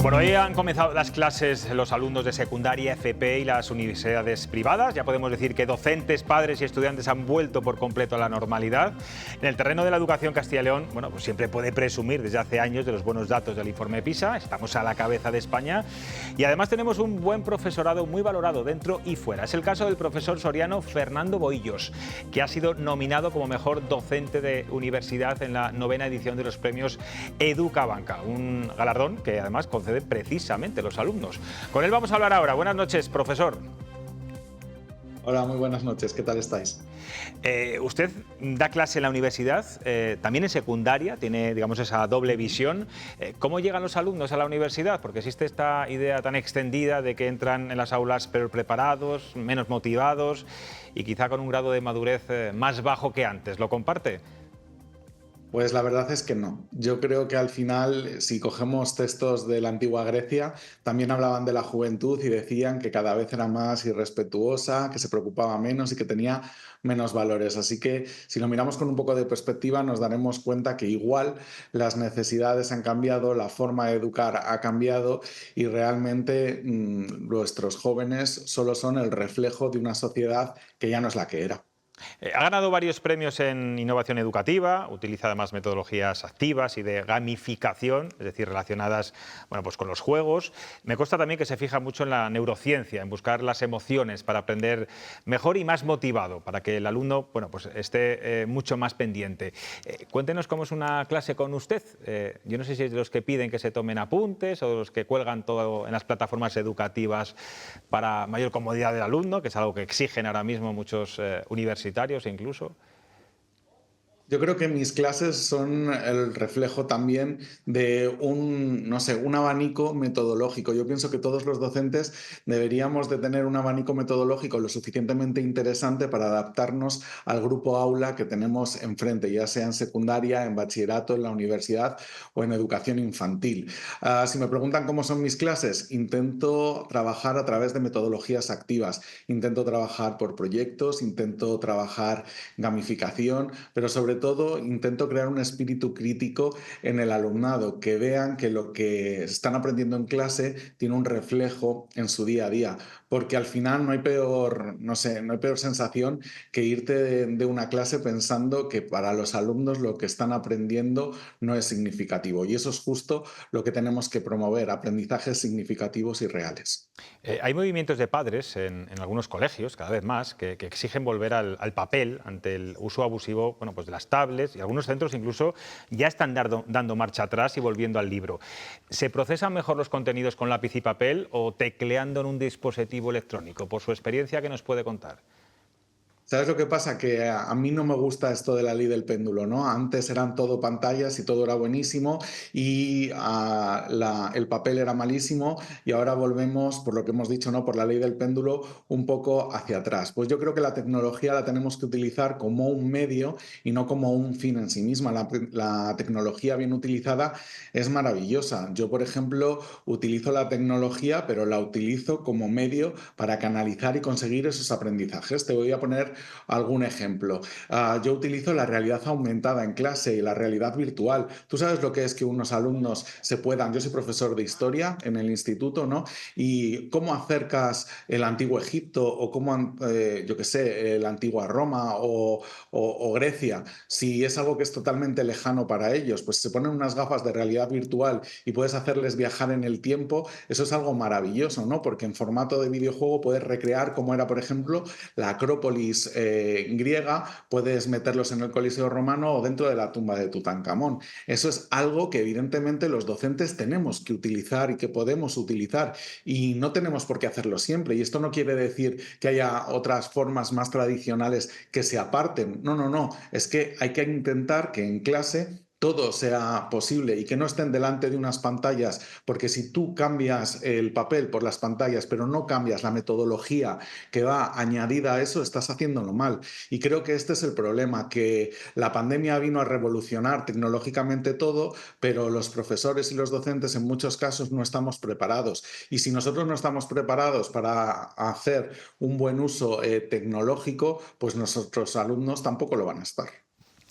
Bueno, hoy han comenzado las clases los alumnos de secundaria, FP y las universidades privadas. Ya podemos decir que docentes, padres y estudiantes han vuelto por completo a la normalidad. En el terreno de la educación, Castilla y León, bueno, pues siempre puede presumir desde hace años de los buenos datos del informe PISA. Estamos a la cabeza de España y además tenemos un buen profesorado muy valorado dentro y fuera. Es el caso del profesor soriano Fernando Bohillos, que ha sido nominado como mejor docente de universidad en la 9ª edición de los premios Educabanca, un galardón que además concede precisamente los alumnos. Con él vamos a hablar ahora. Buenas noches, profesor. Hola, muy buenas noches. ¿Qué tal estáis? Usted da clase en la universidad, también en secundaria, tiene, digamos, esa doble visión. ¿Cómo llegan los alumnos a la universidad? Porque existe esta idea tan extendida de que entran en las aulas peor preparados, menos motivados y quizá con un grado de madurez más bajo que antes. ¿Lo comparte? Pues la verdad es que no. Yo creo que al final, si cogemos textos de la antigua Grecia, también hablaban de la juventud y decían que cada vez era más irrespetuosa, que se preocupaba menos y que tenía menos valores. Así que si lo miramos con un poco de perspectiva, nos daremos cuenta que igual las necesidades han cambiado, la forma de educar ha cambiado y realmente nuestros jóvenes solo son el reflejo de una sociedad que ya no es la que era. Ha ganado varios premios en innovación educativa, utiliza además metodologías activas y de gamificación, es decir, relacionadas, bueno, pues con los juegos. Me consta también que se fija mucho en la neurociencia, en buscar las emociones para aprender mejor y más motivado, para que el alumno, bueno, pues esté mucho más pendiente. Cuéntenos cómo es una clase con usted. Yo no sé si es de los que piden que se tomen apuntes o de los que cuelgan todo en las plataformas educativas para mayor comodidad del alumno, que es algo que exigen ahora mismo muchos universitarios incluso. Yo creo que mis clases son el reflejo también de un, no sé, un abanico metodológico. Yo pienso que todos los docentes deberíamos de tener un abanico metodológico lo suficientemente interesante para adaptarnos al grupo aula que tenemos enfrente, ya sea en secundaria, en bachillerato, en la universidad o en educación infantil. Si me preguntan cómo son mis clases, intento trabajar a través de metodologías activas, intento trabajar por proyectos, intento trabajar gamificación, pero sobre todo intento crear un espíritu crítico en el alumnado, que vean que lo que están aprendiendo en clase tiene un reflejo en su día a día, porque al final no hay peor, no sé, no hay peor sensación que irte de una clase pensando que para los alumnos lo que están aprendiendo no es significativo, y eso es justo lo que tenemos que promover, aprendizajes significativos y reales. Hay movimientos de padres en algunos colegios, cada vez más, que exigen volver al papel ante el uso abusivo, bueno, pues de las tablets, y algunos centros incluso ya están dando marcha atrás y volviendo al libro. ¿Se procesan mejor los contenidos con lápiz y papel o tecleando en un dispositivo electrónico? Por su experiencia, ¿qué nos puede contar? ¿Sabes lo que pasa? Que a mí no me gusta esto de la ley del péndulo, ¿no? Antes eran todo pantallas y todo era buenísimo y el papel era malísimo y ahora volvemos, por lo que hemos dicho, ¿no? Por la ley del péndulo, un poco hacia atrás. Pues yo creo que la tecnología la tenemos que utilizar como un medio y no como un fin en sí misma. La tecnología bien utilizada es maravillosa. Yo, por ejemplo, utilizo la tecnología, pero la utilizo como medio para canalizar y conseguir esos aprendizajes. Te voy a poner algún ejemplo. Yo utilizo la realidad aumentada en clase y la realidad virtual. Tú sabes lo que es que unos alumnos se puedan, yo soy profesor de historia en el instituto, ¿no? Y cómo acercas el antiguo Egipto o cómo, yo qué sé, la antigua Roma o Grecia, si es algo que es totalmente lejano para ellos, pues se ponen unas gafas de realidad virtual y puedes hacerles viajar en el tiempo, eso es algo maravilloso, ¿no? Porque en formato de videojuego puedes recrear cómo era, por ejemplo, la Acrópolis griega, puedes meterlos en el Coliseo romano o dentro de la tumba de Tutankamón. Eso es algo que evidentemente los docentes tenemos que utilizar y que podemos utilizar y no tenemos por qué hacerlo siempre. Y esto no quiere decir que haya otras formas más tradicionales que se aparten. No, no, no. Es que hay que intentar que en clase todo sea posible y que no estén delante de unas pantallas, porque si tú cambias el papel por las pantallas, pero no cambias la metodología que va añadida a eso, estás haciéndolo mal. Y creo que este es el problema, que la pandemia vino a revolucionar tecnológicamente todo, pero los profesores y los docentes en muchos casos no estamos preparados. Y si nosotros no estamos preparados para hacer un buen uso tecnológico, pues nuestros alumnos tampoco lo van a estar.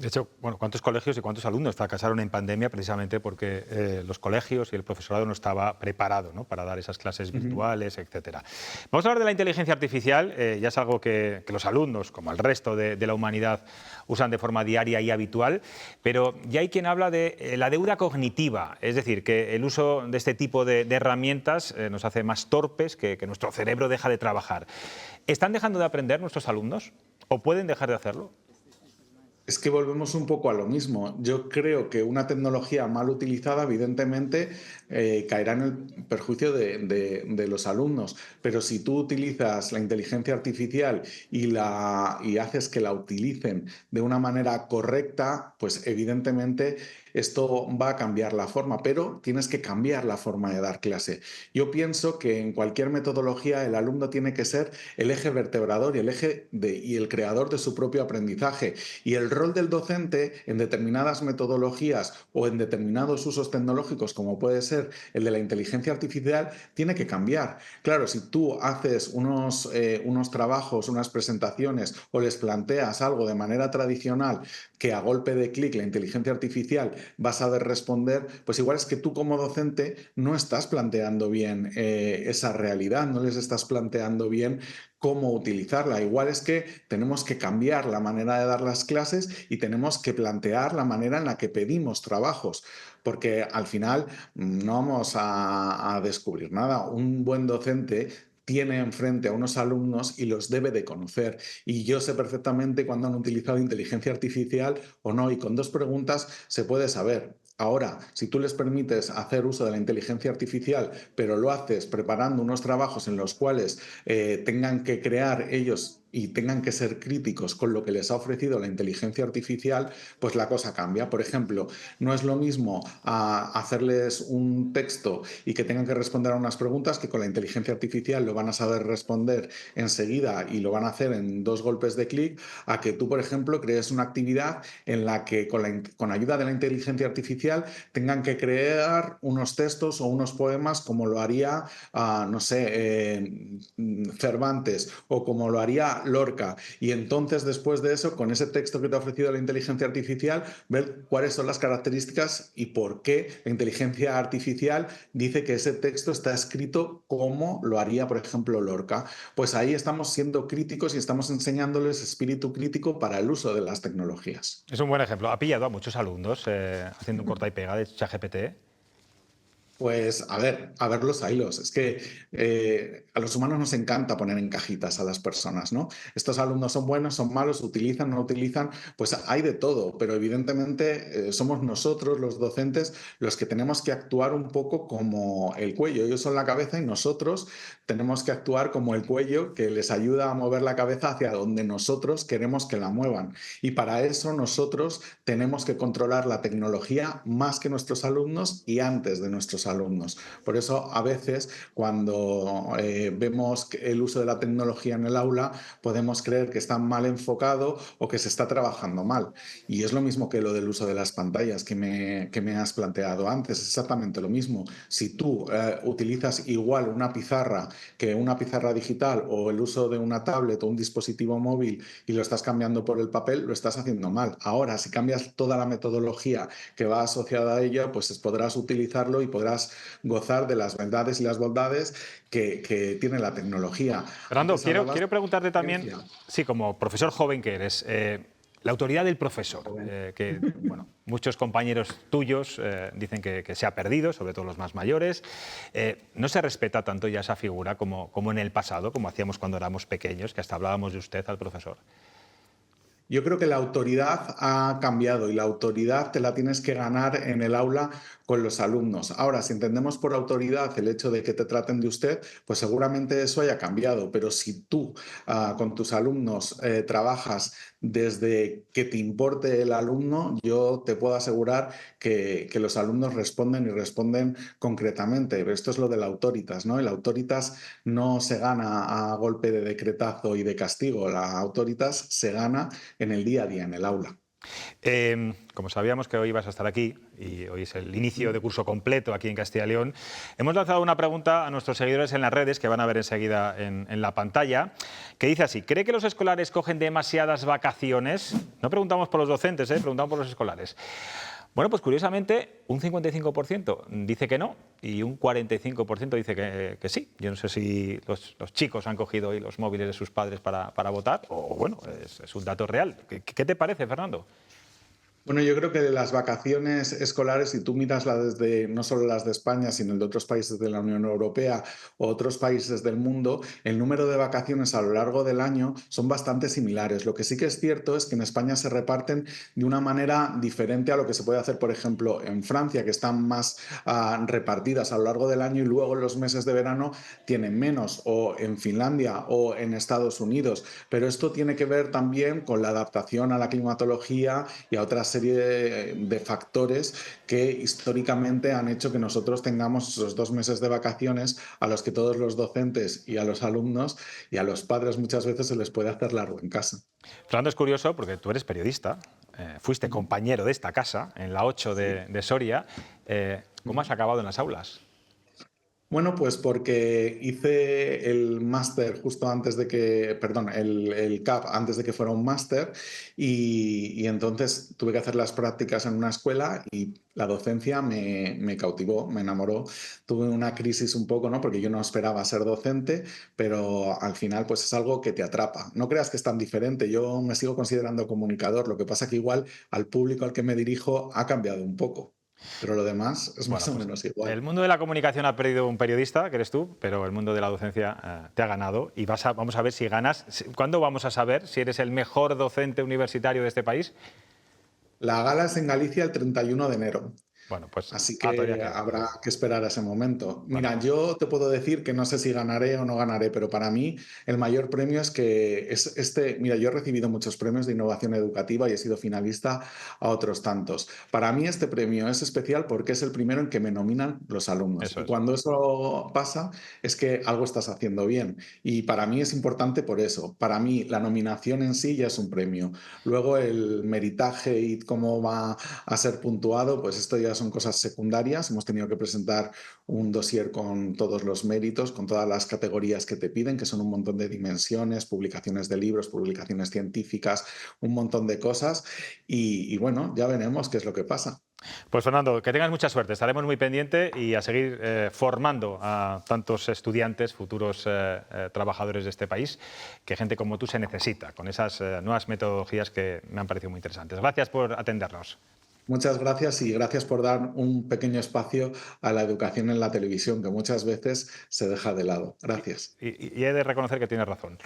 De hecho, bueno, ¿cuántos colegios y cuántos alumnos fracasaron en pandemia precisamente porque los colegios y el profesorado no estaba preparado, ¿no?, para dar esas clases Ujú. virtuales, etcétera? Vamos a hablar de la inteligencia artificial. Ya es algo que los alumnos, como el resto de la humanidad, usan de forma diaria y habitual, pero ya hay quien habla de la deuda cognitiva, es decir, que el uso de este tipo de herramientas nos hace más torpes, que nuestro cerebro deja de trabajar. ¿Están dejando de aprender nuestros alumnos o pueden dejar de hacerlo? Es que volvemos un poco a lo mismo. Yo creo que una tecnología mal utilizada, evidentemente, caerá en el perjuicio de los alumnos. Pero si tú utilizas la inteligencia artificial y haces que la utilicen de una manera correcta, pues evidentemente esto va a cambiar la forma, pero tienes que cambiar la forma de dar clase. Yo pienso que en cualquier metodología el alumno tiene que ser el eje vertebrador y y el creador de su propio aprendizaje. Y el rol del docente en determinadas metodologías o en determinados usos tecnológicos, como puede ser el de la inteligencia artificial, tiene que cambiar. Claro, si tú haces unos trabajos, unas presentaciones o les planteas algo de manera tradicional que a golpe de clic la inteligencia artificial va a saber responder, pues igual es que tú como docente no estás planteando bien esa realidad, no les estás planteando bien cómo utilizarla. Igual es que tenemos que cambiar la manera de dar las clases y tenemos que plantear la manera en la que pedimos trabajos, porque al final no vamos a descubrir nada. Un buen docente tiene enfrente a unos alumnos y los debe de conocer. Y yo sé perfectamente cuándo han utilizado inteligencia artificial o no, y con dos preguntas se puede saber. Ahora, si tú les permites hacer uso de la inteligencia artificial, pero lo haces preparando unos trabajos en los cuales tengan que crear ellos y tengan que ser críticos con lo que les ha ofrecido la inteligencia artificial, pues la cosa cambia. Por ejemplo, no es lo mismo hacerles un texto y que tengan que responder a unas preguntas que con la inteligencia artificial lo van a saber responder enseguida y lo van a hacer en dos golpes de clic, a que tú, por ejemplo, crees una actividad en la que con ayuda de la inteligencia artificial tengan que crear unos textos o unos poemas como lo haría, no sé, Cervantes o como lo haría Lorca. Y entonces, después de eso, con ese texto que te ha ofrecido la inteligencia artificial, ver cuáles son las características y por qué la inteligencia artificial dice que ese texto está escrito como lo haría, por ejemplo, Lorca. Pues ahí estamos siendo críticos y estamos enseñándoles espíritu crítico para el uso de las tecnologías. Es un buen ejemplo. Ha pillado a muchos alumnos haciendo un corta y pega de ChatGPT. Pues a ver los hilos. Es que a los humanos nos encanta poner en cajitas a las personas, ¿no? Estos alumnos son buenos, son malos, utilizan, no utilizan, pues hay de todo, pero evidentemente somos nosotros, los docentes, los que tenemos que actuar un poco como el cuello. Ellos son la cabeza y nosotros tenemos que actuar como el cuello que les ayuda a mover la cabeza hacia donde nosotros queremos que la muevan. Y para eso nosotros tenemos que controlar la tecnología más que nuestros alumnos y antes de nuestros alumnos. Por eso, a veces, cuando vemos el uso de la tecnología en el aula, podemos creer que está mal enfocado o que se está trabajando mal. Y es lo mismo que lo del uso de las pantallas que me has planteado antes, es exactamente lo mismo. Si tú utilizas igual una pizarra que una pizarra digital o el uso de una tablet o un dispositivo móvil y lo estás cambiando por el papel, lo estás haciendo mal. Ahora, si cambias toda la metodología que va asociada a ello, pues podrás utilizarlo y podrás gozar de las verdades y las bondades que tiene la tecnología. Fernando, Antes hablabas quiero preguntarte de también, ciencia. sí, como profesor joven que eres, la autoridad del profesor, Joven. que bueno, muchos compañeros tuyos dicen que se ha perdido, sobre todo los más mayores. No se respeta tanto ya esa figura como en el pasado, como hacíamos cuando éramos pequeños, que hasta hablábamos de usted al profesor. Yo creo que la autoridad ha cambiado y la autoridad te la tienes que ganar en el aula con los alumnos. Ahora, si entendemos por autoridad el hecho de que te traten de usted, pues seguramente eso haya cambiado. Pero si tú con tus alumnos trabajas desde que te importe el alumno, yo te puedo asegurar que los alumnos responden y responden concretamente. Pero esto es lo del autoritas, ¿no? El autoritas no se gana a golpe de decretazo y de castigo. La autoritas se gana en el día a día, en el aula. Como sabíamos que hoy ibas a estar aquí y hoy es el inicio de curso completo aquí en Castilla y León, hemos lanzado una pregunta a nuestros seguidores en las redes, que van a ver enseguida en la pantalla, que dice así: ¿cree que los escolares cogen demasiadas vacaciones? No preguntamos por los docentes, preguntamos por los escolares. Bueno, pues curiosamente un 55% dice que no y un 45% dice que sí. Yo no sé si los chicos han cogido hoy los móviles de sus padres para votar o, bueno, es un dato real. ¿Qué te parece, Fernando? Bueno, yo creo que las vacaciones escolares, si tú miras desde, no solo las de España, sino el de otros países de la Unión Europea o otros países del mundo, el número de vacaciones a lo largo del año son bastante similares. Lo que sí que es cierto es que en España se reparten de una manera diferente a lo que se puede hacer, por ejemplo, en Francia, que están más repartidas a lo largo del año y luego en los meses de verano tienen menos, o en Finlandia o en Estados Unidos. Pero esto tiene que ver también con la adaptación a la climatología y a otras serie de factores que históricamente han hecho que nosotros tengamos esos 2 meses de vacaciones a los que todos los docentes y a los alumnos y a los padres muchas veces se les puede hacer largo en casa. Fernando, es curioso porque tú eres periodista, fuiste compañero de esta casa en la 8 Sí. de Soria. ¿Cómo has acabado en las aulas? Bueno, pues porque hice el máster justo antes de que, perdón, el CAP antes de que fuera un máster y entonces tuve que hacer las prácticas en una escuela y la docencia me cautivó, me enamoró. Tuve una crisis un poco, ¿no? Porque yo no esperaba ser docente, pero al final pues es algo que te atrapa. No creas que es tan diferente, yo me sigo considerando comunicador, lo que pasa que igual al público al que me dirijo ha cambiado un poco, pero lo demás es más Bueno, o pues menos igual. el mundo de la comunicación ha perdido un periodista, que eres tú, pero el mundo de la docencia te ha ganado y vamos a ver si ganas. ¿Cuándo vamos a saber si eres el mejor docente universitario de este país? La gala es en Galicia el 31 de enero. Bueno, pues Así todavía que queda. habrá que esperar a ese momento. Bueno, Mira, yo te puedo decir que no sé si ganaré o no ganaré, pero para mí el mayor premio es que es este. Mira, yo he recibido muchos premios de innovación educativa y he sido finalista a otros tantos. Para mí este premio es especial porque es el primero en que me nominan los alumnos. eso Y es. cuando eso pasa es que algo estás haciendo bien. Y para mí es importante por eso. Para mí la nominación en sí ya es un premio. Luego el meritaje y cómo va a ser puntuado, pues esto ya son cosas secundarias. Hemos tenido que presentar un dossier con todos los méritos, con todas las categorías que te piden, que son un montón de dimensiones, publicaciones de libros, publicaciones científicas, un montón de cosas. Y bueno, ya veremos qué es lo que pasa. Pues Fernando, que tengas mucha suerte. Estaremos muy pendientes y a seguir formando a tantos estudiantes, futuros trabajadores de este país, que gente como tú se necesita, con esas nuevas metodologías que me han parecido muy interesantes. Gracias por atendernos. Muchas gracias y gracias por dar un pequeño espacio a la educación en la televisión, que muchas veces se deja de lado. Gracias. Y he de reconocer que tienes razón.